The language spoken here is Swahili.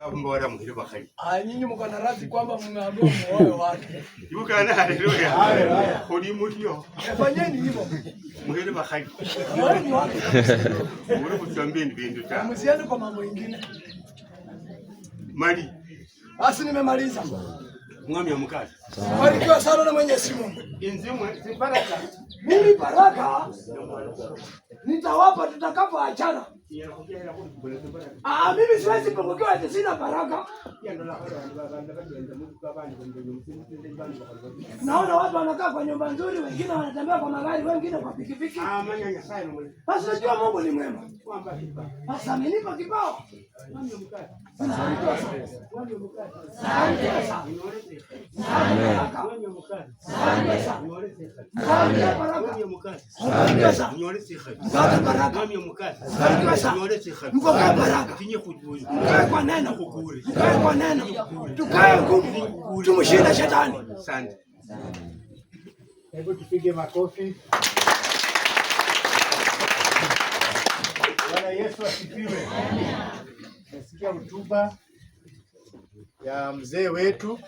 Mbora muhiri bakari. Nyinyi mko na radhi kwamba mmeambiwa muoe wake. Ibuka na haleluya. Haya. Kodi mutio. Fanyeni hivyo. Muhiri bakari. Muoe wake. Uri kutuambia ni bindu ta. Msiende kwa mambo mengine. Mali. Basi nimemaliza. Mwami amukazi. Barikiwa sana na Mwenyezi Mungu. Inzimwe si baraka. Mimi baraka nitawapa tutakapoachana. Mimi siwezi kupokewa ati sina baraka. Naona watu wanakaa kwa nyumba nzuri, wengine wanatembea kwa magari, wengine kwa pikipiki. Basi najua Mungu ni mwema. Basi amenipa kibao. Tukae ngumu, tumshinde shetani. Asante. Hebu tupige makofi. Bwana Yesu asifiwe. Nasikia hotuba ya mzee wetu